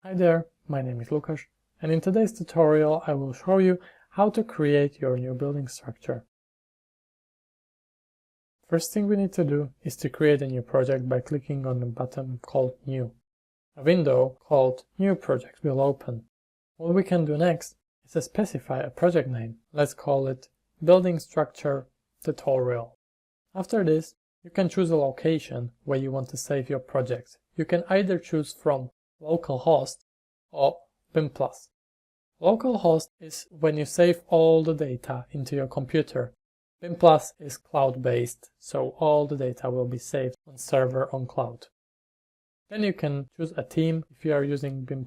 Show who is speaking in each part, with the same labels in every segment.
Speaker 1: Hi there, my name is Lukasz, and in today's tutorial I will show you how to create your new building structure. First thing we need to do is to create a new project by clicking on the button called New. A window called New Project will open. What we can do next is to specify a project name. Let's call it Building Structure Tutorial. After this, you can choose a location where you want to save your project. You can either choose from localhost or BIM+. Localhost is when you save all the data into your computer. BIM+ is cloud-based, so all the data will be saved on server on cloud. Then you can choose a theme if you are using BIM+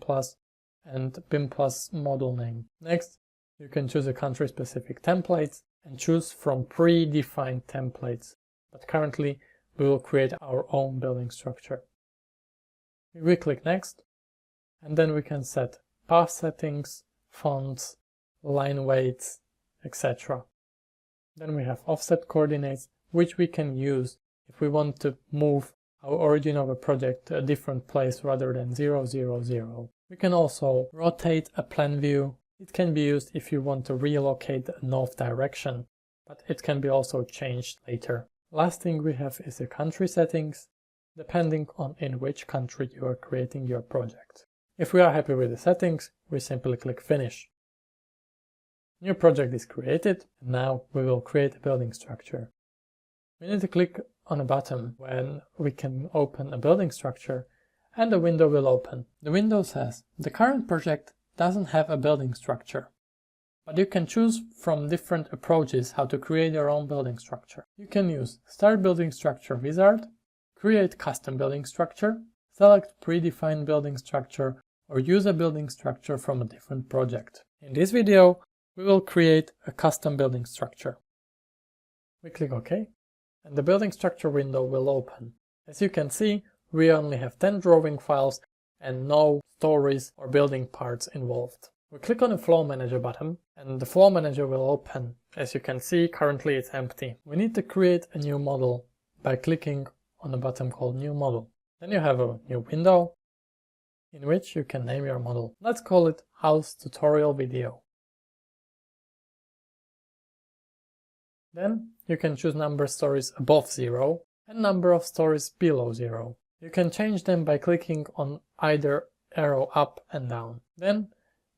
Speaker 1: and BIM+ model name. Next, you can choose a country-specific templates and choose from pre-defined templates. But currently, we will create our own building structure. We click Next, and then we can set path settings, fonts, line weights, etc. Then we have offset coordinates, which we can use if we want to move our origin of a project to a different place rather than 0, 0, 0. We can also rotate a plan view. It can be used if you want to relocate the north direction, but it can be also changed later. Last thing we have is the country settings, depending on in which country you are creating your project. If we are happy with the settings, we simply click Finish. New project is created, and now we will create a building structure. We need to click on a button when we can open a building structure, and a window will open. The window says, the current project doesn't have a building structure. But you can choose from different approaches how to create your own building structure. You can use Start Building Structure Wizard, create Custom Building Structure, select Predefined Building Structure, or use a building structure from a different project. In this video, we will create a custom building structure. We click OK, and the building structure window will open. As you can see, we only have 10 drawing files and no stories or building parts involved. We click on the Flow Manager button, and the Flow Manager will open. As you can see, currently it's empty. We need to create a new model by clicking on a button called New Model. Then you have a new window in which you can name your model. Let's call it House Tutorial Video. Then you can choose number of stories above 0 and number of stories below 0. You can change them by clicking on either arrow up and down. Then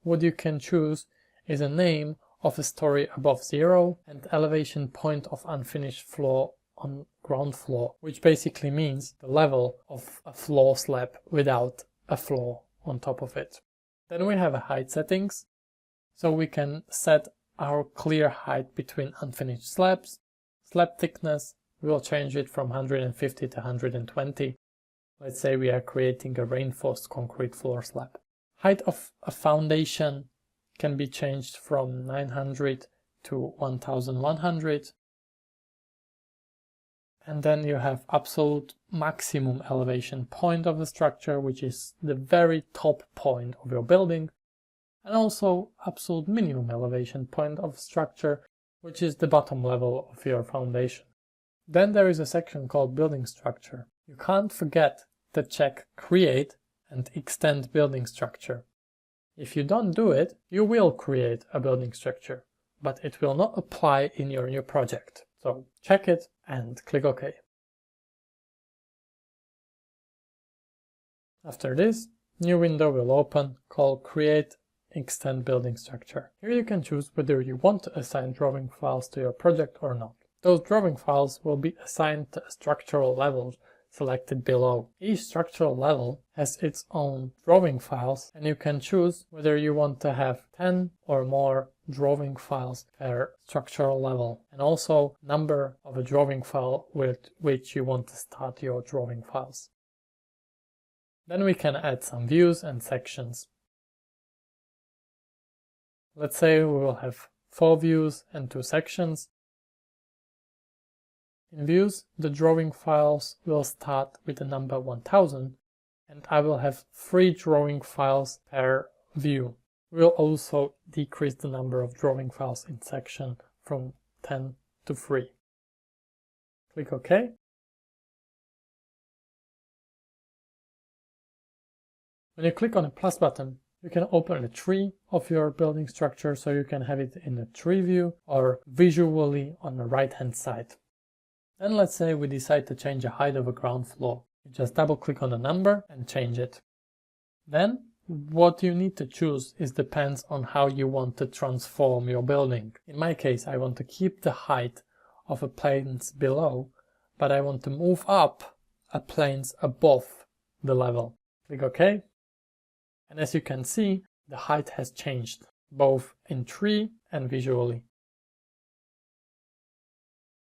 Speaker 1: what you can choose is a name of a story above 0 and elevation point of unfinished floor on ground floor, which basically means the level of a floor slab without a floor on top of it. Then we have a height settings, so we can set our clear height between unfinished slabs. Slab thickness, we will change it from 150 to 120. Let's say we are creating a reinforced concrete floor slab. Height of a foundation can be changed from 900 to 1100. And then you have absolute maximum elevation point of the structure, which is the very top point of your building, and also absolute minimum elevation point of the structure, which is the bottom level of your foundation. Then there is a section called Building Structure. You can't forget to check Create and Extend Building Structure. If you don't do it, you will create a building structure, but it will not apply in your new project. So check it and click OK. After this, new window will open called Create Extend Building Structure. Here you can choose whether you want to assign drawing files to your project or not. Those drawing files will be assigned to a structural level selected below. Each structural level has its own drawing files, and you can choose whether you want to have 10 or more drawing files per structural level, and also number of a drawing file with which you want to start your drawing files. Then we can add some views and sections. Let's say we will have 4 views and 2 sections. In views, the drawing files will start with the number 1000, and I will have 3 drawing files per view. We'll also decrease the number of drawing files in section from 10 to 3. Click OK. When you click on the plus button, you can open a tree of your building structure, so you can have it in a tree view or visually on the right hand side. Then let's say we decide to change the height of a ground floor. You just double click on the number and change it. Then what you need to choose depends on how you want to transform your building. In my case, I want to keep the height of the planes below, but I want to move up a planes above the level. Click OK. And as you can see, the height has changed, both in tree and visually.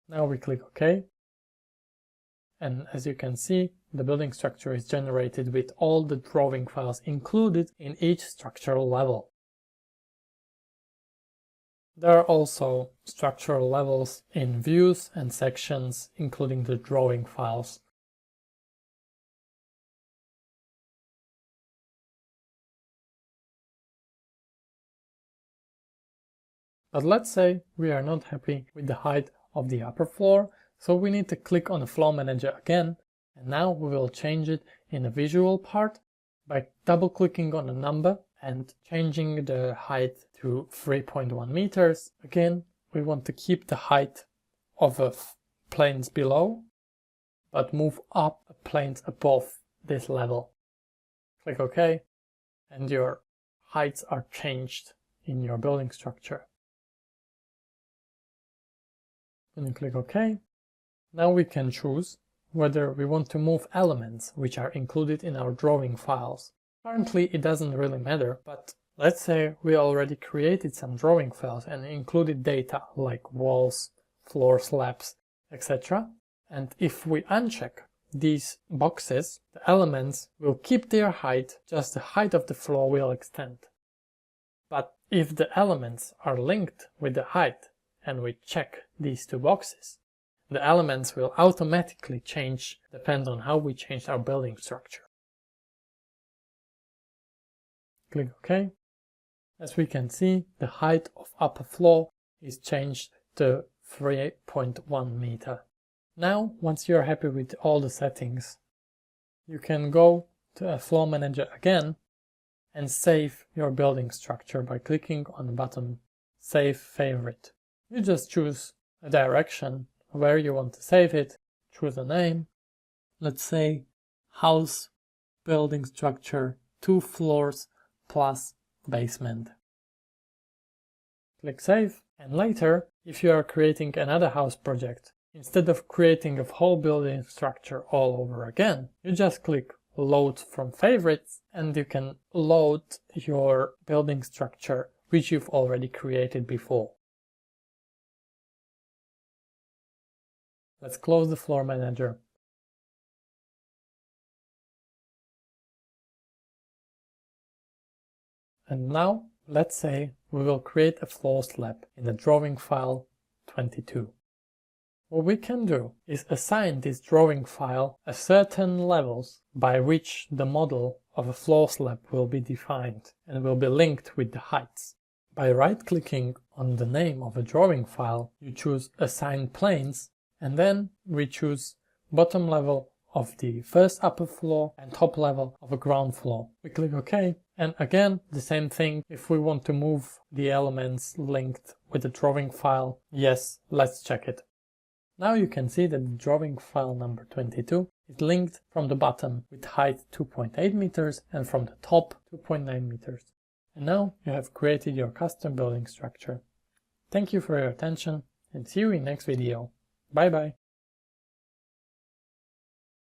Speaker 1: Now we click OK. And as you can see, the building structure is generated with all the drawing files included in each structural level. There are also structural levels in views and sections, including the drawing files. But let's say we are not happy with the height of the upper floor, so we need to click on the floor manager again, and now we will change it in the visual part by double clicking on the number and changing the height to 3.1 meters. Again, we want to keep the height of the planes below, but move up planes above this level. Click OK, and your heights are changed in your building structure. When you click OK, now we can choose whether we want to move elements which are included in our drawing files. Currently it doesn't really matter, but let's say we already created some drawing files and included data like walls, floor slabs, etc. And if we uncheck these boxes, the elements will keep their height, just the height of the floor will extend. But if the elements are linked with the height and we check these two boxes, the elements will automatically change depending on how we change our building structure. Click OK. As we can see, the height of upper floor is changed to 3.1 meter. Now, once you're happy with all the settings, you can go to a floor manager again and save your building structure by clicking on the button Save Favorite. You just choose a direction where you want to save it, choose a name, let's say house building structure 2 floors plus basement. Click Save, and later, if you are creating another house project, instead of creating a whole building structure all over again, you just click Load from Favorites and you can load your building structure which you've already created before. Let's close the floor manager. And now, let's say we will create a floor slab in the drawing file 22. What we can do is assign this drawing file a certain levels by which the model of a floor slab will be defined and will be linked with the heights. By right-clicking on the name of a drawing file, you choose Assign Planes, and then we choose bottom level of the first upper floor and top level of a ground floor. We click OK, and again the same thing. If we want to move the elements linked with the drawing file, yes, let's check it. Now you can see that the drawing file number 22 is linked from the bottom with height 2.8 meters and from the top 2.9 meters. And now you have created your custom building structure. Thank you for your attention and see you in next video. Bye bye.